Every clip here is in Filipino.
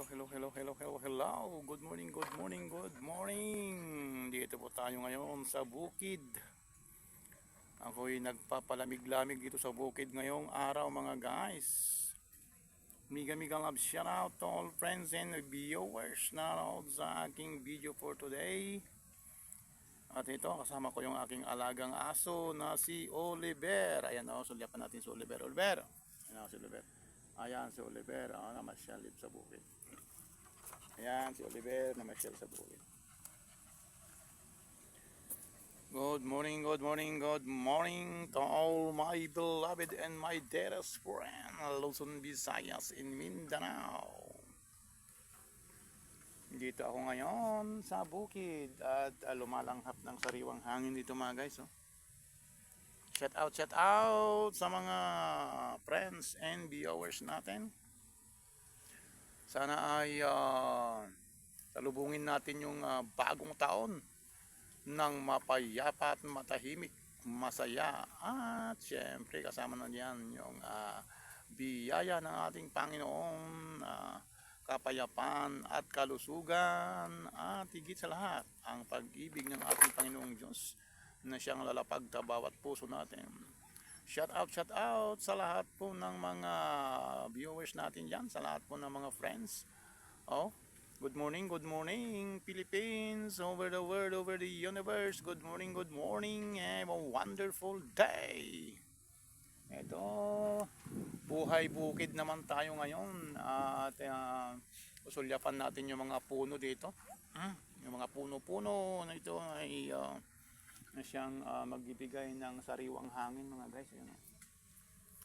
Hello. Good morning. Dito po tayo ngayon sa bukid. Ako'y nagpapalamig-lamig dito sa bukid ngayong araw mga guys. Miga love shout out to all friends and viewers na nanood sa aking video for today. At ito, kasama ko yung aking alagang aso na si Oliver. Ayan o, sulyapan natin si Oliver. Ayan o, si Oliver. Ayan si Oliver, namasyal sa bukid. Ayan si Oliver, namasyal sa bukid. Good morning to all my beloved and my dearest friend, Luzon, Visayas, in Mindanao. Dito ako ngayon sa bukid at lumalanghap ng sariwang hangin dito mga guys. Shout out sa mga friends and viewers natin. Sana ay salubungin natin yung bagong taon ng mapayapa at matahimik, masaya, at syempre kasama na diyan yung biyaya ng ating Panginoon, kapayapaan at kalusugan, at higit sa lahat ang pag-ibig ng ating Panginoong Diyos na siyang lalapag sa bawat puso natin. Shout out sa lahat po ng mga viewers natin dyan, sa lahat po ng mga friends. Good morning Philippines, over the world, over the universe. Good morning, have a wonderful day. Ito, buhay bukid naman tayo ngayon at usulyapan natin yung mga puno dito. Yung mga puno-puno na ito ay na siyang magbibigay ng sariwang hangin mga guys. Ayan.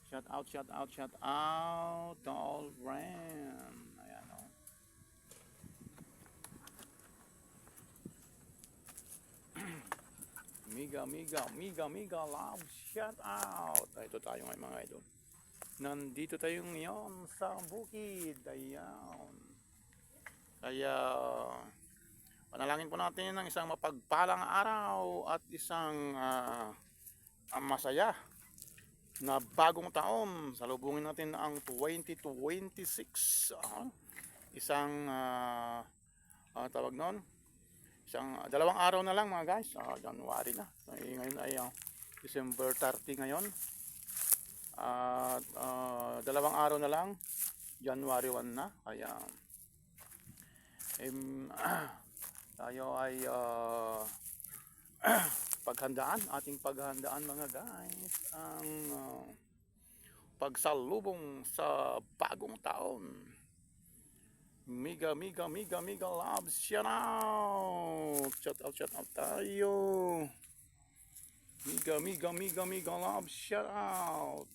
Shout out to all friends. Ayan o. Miga love shout out. Ito tayo ngayon mga idol. Nandito tayo ngayon sa bukid. Ayan. Kaya panalangin po natin ng isang mapagpalang araw at isang masaya na bagong taon. Salubungin natin ang 2026. Isang tawag noon, dalawang araw na lang mga guys. January na. Ngayon ay December 30 ngayon. At dalawang araw na lang, January 1 na. Kaya tayo ay ating paghandaan mga guys, ang pagsalubong sa bagong taon. Miga love shout out tayo. Miga love shout out.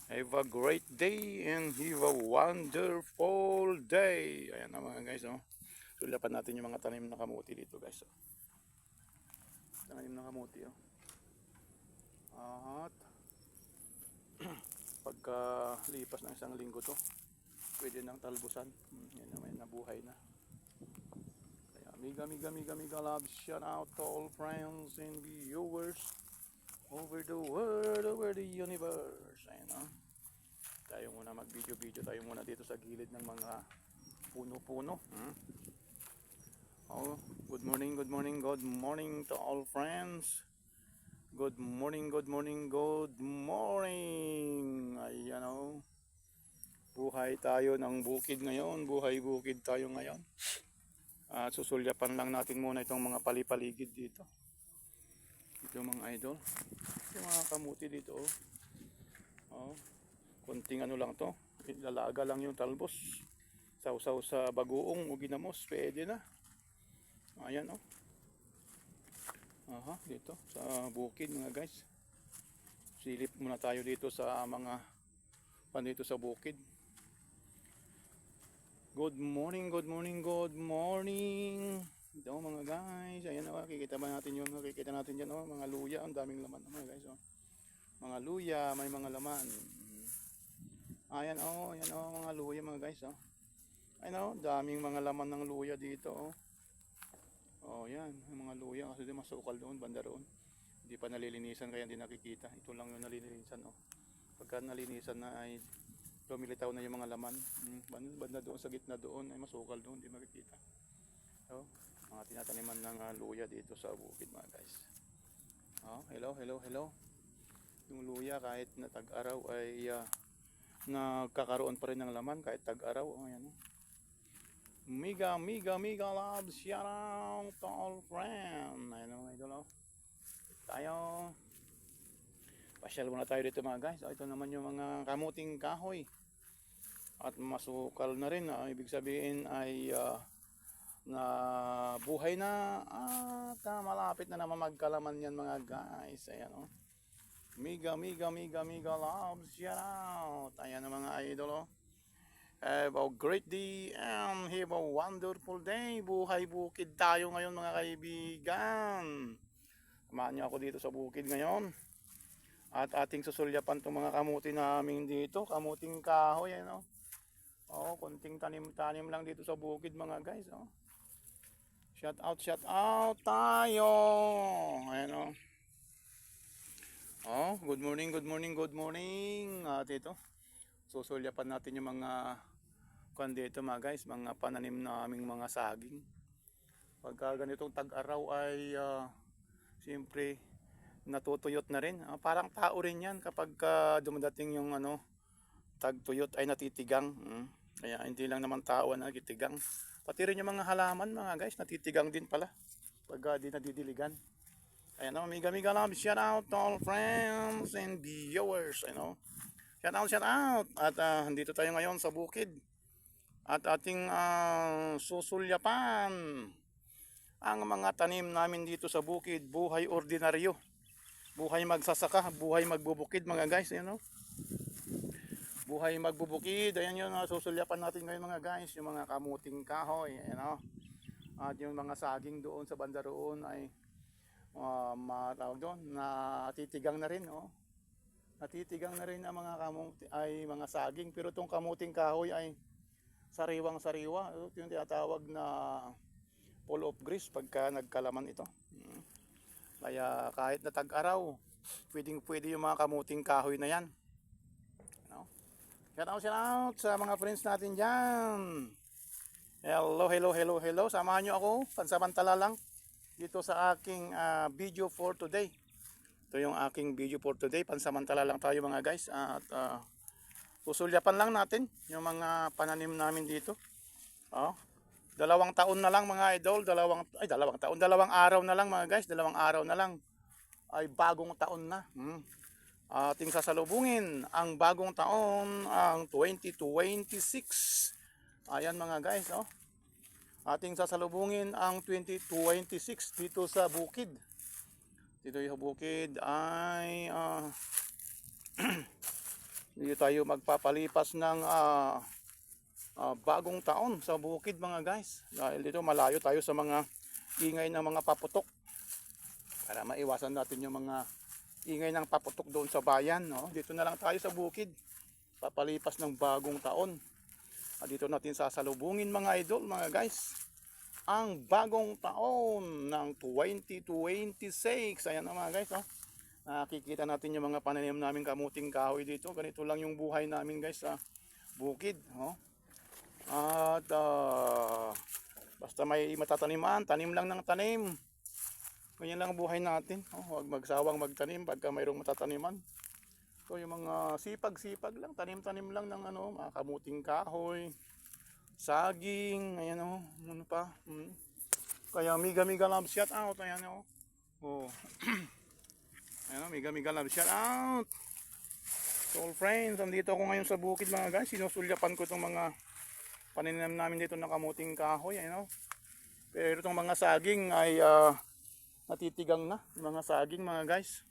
Have a great day and have a wonderful day. Ayan na mga guys. Sulapan natin yung mga tanim na kamuti dito guys. Tanim na kamuti. At pagka lipas ng isang linggo to, pwede nang talbusan. Yan naman, nabuhay na. Kaya miga love shout out to all friends and viewers over the world, over the universe. Ayan tayo muna mag-video tayo muna dito sa gilid ng mga puno-puno. Good morning to all friends. Good morning. Ayan buhay tayo ng bukid ngayon, buhay bukid tayo ngayon. Susulyapan lang natin muna itong mga palipaligid dito. Ito mga idol, yung mga kamuti dito. Konting lang to, lalaga lang yung talbos, sausaw sa bagoong o ginamos, pwede na. Ayan dito sa bukid mga guys. Silip muna tayo dito sa mga dito sa bukid. Good morning. Ito mga guys, ayan nakikita natin dyan mga luya, ang daming laman mga guys. Mga luya, may mga laman. Ayan mga luya mga guys. Ayan daming mga laman ng luya dito. Yan, mga luya kasi di masukal doon, banda roon. Hindi pa nalilinisan kaya hindi nakikita. Ito lang yung nalilinisan. Pagka nalinisan na ay lumilitaw na yung mga laman. Banda doon sa gitna doon ay masukal doon, hindi makikita. So, mga tinataniman ng luya dito sa bukid mga guys. Hello, hello, hello. Yung luya kahit na tag-araw ay nagkakaroon pa rin ng laman kahit tag-araw. Ayan. Mega loves, shout out to all friend. Ayun idol. Tayo. Pasyal muna tayo dito mga guys. Ito naman yung mga kamuting kahoy. At masukal na rin. Ibig sabihin ay na buhay na at malapit na naman magkalaman yan mga guys. Ayan Mega loves, shout out. Ayan ang mga idol. Have a great day and have a wonderful day. Buhay bukid tayo ngayon mga kaibigan. Samahan niyo ako dito sa bukid ngayon. At ating susulyapan itong mga kamuti namin dito. Kamuting kahoy. Konting tanim-tanim lang dito sa bukid mga guys. Shout out tayo. Ayan good morning. At ito, susulyapan natin yung mga dito mga guys, mga pananim naming mga saging. Pagka ganitong tag-araw ay siyempre natutuyot na rin. Parang tao rin yan kapag dumadating yung tagtuyot ay natitigang. Kaya hindi lang naman tao na natitigang. Pati rin yung mga halaman mga guys, natitigang din pala pag di nadidiligan. Ayan mega love, shout out to all friends and viewers. Shout out. At dito tayo ngayon sa bukid. At ating susulyapan ang mga tanim namin dito sa bukid. Buhay ordinaryo. Buhay magsasaka, buhay magbubukid mga guys. Buhay magbubukid. Ayan yun, susulyapan natin ngayon mga guys. Yung mga kamuting kahoy. At yung mga saging doon sa banda roon ay matawag doon, natitigang na rin. Natitigang na rin ang mga kamuti, ay mga saging. Pero itong kamuting kahoy ay sariwang sariwa. Ito yung tinatawag na full of grease pagka nagkalaman ito. Kaya kahit na tag-araw, pwede yung mga kamuting kahoy na yan. Shout out sa mga friends natin dyan. Hello. Samahan nyo ako, pansamantala lang dito sa aking video for today. Ito yung aking video for today. Pansamantala lang tayo mga guys. At susulyapan lang natin yung mga pananim namin dito. 2 taon na lang mga idol. 2 taon. 2 araw na lang mga guys. 2 araw na lang ay bagong taon na. Ating sasalubungin ang bagong taon, ang 2026. Ayan mga guys. Ating sasalubungin ang 2026 dito sa bukid. Dito yung bukid ay dito tayo magpapalipas ng bagong taon sa bukid mga guys. Dahil dito malayo tayo sa mga ingay ng mga paputok. Para maiwasan natin yung mga ingay ng paputok doon sa bayan. Dito na lang tayo sa bukid. Papalipas ng bagong taon. Dito natin sasalubungin mga idol, mga guys, ang bagong taon ng 2026. Ayan na mga guys. Nakikita natin yung mga pananim namin kamuting kahoy dito. Ganito lang yung buhay namin guys sa bukid. At basta may matataniman, tanim lang ng tanim. Ganyan lang ang buhay natin. Huwag magsawang magtanim pagka mayroong matataniman. So yung mga sipag-sipag lang, tanim-tanim lang ng mga kamuting kahoy, saging, ayan ano pa. Kaya mega love, shout out, ayan ayan mega love, shout out. So all friends, andito ako ngayon sa bukid mga guys, sinusulyapan ko itong mga paninim namin dito ng kamuting kahoy, pero itong mga saging ay natitigang na, yung mga saging mga guys.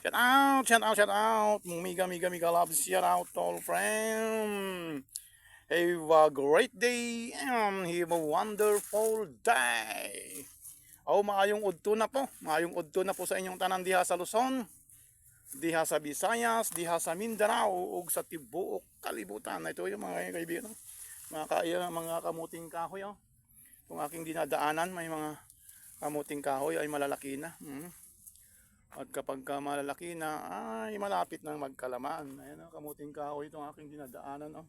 Shout out. Mega love. Shout out to all friends. Have a great day and have a wonderful day. Maayong udto na po. Maayong udto na po sa inyong tanan diha sa Luzon, diha sa Visayas, diha sa Mindanao, ug sa tibuok kalibutan. Ito yung mga kaibigan, mga kamuting kahoy. Kung aking dinadaanan, may mga kamuting kahoy ay malalaki na. At kapag ka malalaki na, ay malapit nang magkalaman. Ayan o, kamuting kahoy itong aking dinadaanan o.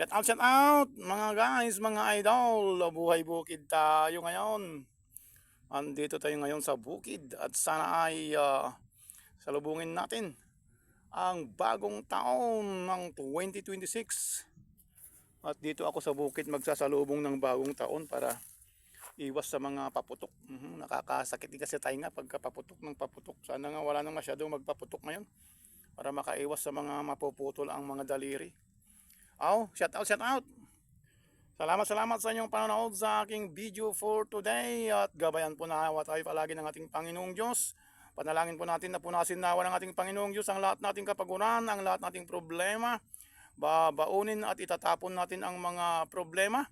Shout out mga guys, mga idol. Buhay bukid tayo ngayon. Andito tayo ngayon sa bukid at sana ay salubungin natin ang bagong taon ng 2026. At dito ako sa bukid magsasalubong ng bagong taon para iwas sa mga paputok. Nakakasakit din kasi tayo nga pagka paputok ng paputok. Sana nga wala nang masyadong magpaputok ngayon para makaiwas sa mga mapuputol ang mga daliri. Shout out. Salamat sa inyong panonood sa aking video for today at gabayan po na tayo palagi ng ating Panginoong Diyos. Panalangin po natin na punasin nawa ng ating Panginoong Diyos ang lahat nating kapaguran, ang lahat nating problema. Babaunin at itatapon natin ang mga problema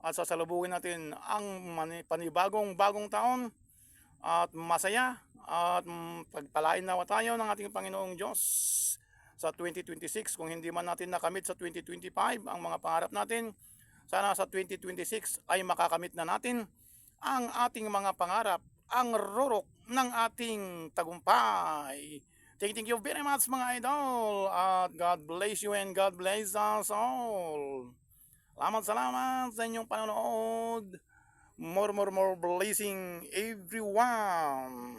at sasalubungin natin ang bagong taon at masaya at pagpalain nawa tayo ng ating Panginoong Diyos sa 2026. Kung hindi man natin nakamit sa 2025 ang mga pangarap natin, sana sa 2026 ay makakamit na natin ang ating mga pangarap, ang rurok ng ating tagumpay. Thank you very much mga idol at God bless you and God bless us all. Salamat sa inyong panonood. More blessing everyone.